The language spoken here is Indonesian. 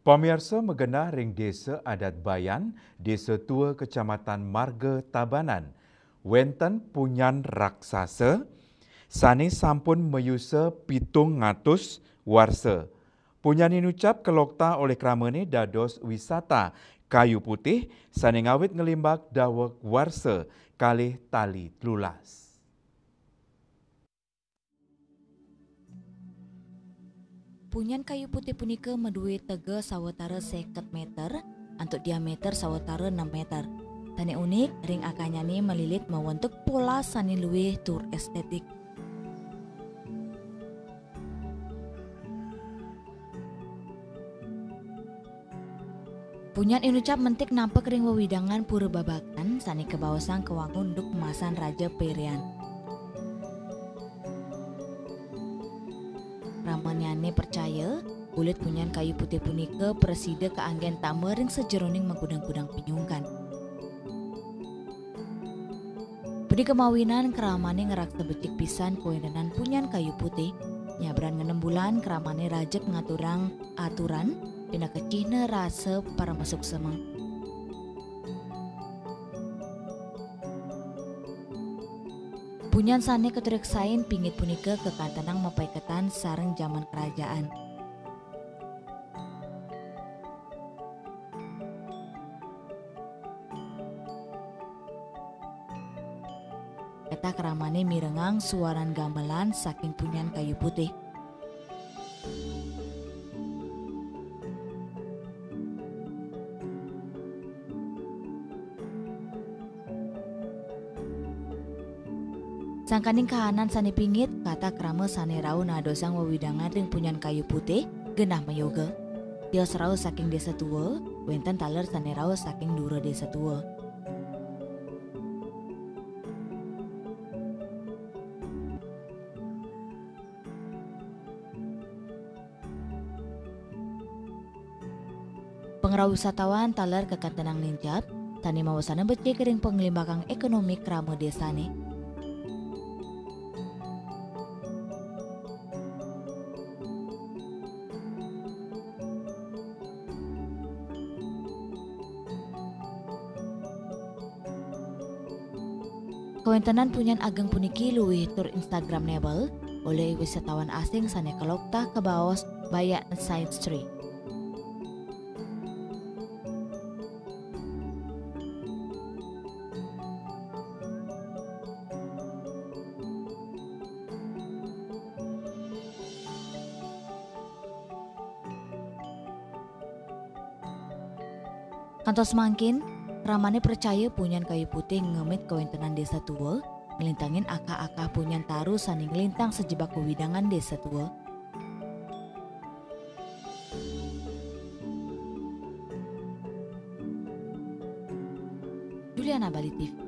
Pemirsa megenah ring Desa Adat Bayan, Desa Tua Kecamatan Marga Tabanan. Wenten punyan raksasa, sani sampun meyusa 700 warsa. Punyan ini ucap kelokta oleh kramane dados wisata kayu putih, sani ngawit ngelimbak dawek warsa kalih tali telulas. Punyan kayu putih punika medue tege sawetara 50 meter untuk diameter sawetara 6 meter. Tani unik, ring akanyani melilit mawentuk pola sani luwih tur estetik. Punyan inucap mentik nampak ring wewidangan pura babakan sani kebawasan kewangun duk masan Raja Perian. Ramanyane percaya, kulit punyan kayu putih punika preside keanggen tamering sejeroning megudang-gudang pinyungkan. Budi kemawinan keramane ngerak sebecik pisan kuenenan punyan kayu putih, nyabran 6 bulan keramane rajek ngaturang aturan pina kecihna rasa para masuk semeng. Punyan sane keturik sain pingit punika kekantenang mapaiketan sareng zaman kerajaan. Eta keramane mirengang suaran gamelan saking punyan kayu putih. Sangkaning kahanan sane pingit, kata krama sane rau nadosang wewidangan ring punyan kayu putih, genah mayoga. Tios rau saking desa tua, wenten taler sane rau saking dura desa tua. Pengrau wisatawan taler kekantenang linjap, tani mawasana becik ring penglimbakang ekonomi krama desane. Kawentenan punyan ageng puniki luwih tur Instagramable oleh wisatawan asing sane kelokta ke bawas Bayan Side Street. Kantos mangkin, ramane percaya punyan kayu putih ngemit kawentenan desa tua, ngelintangin aka-aka punyan taru sani ngelintang sejebak wewidangan desa tua. Juliana Bali TV.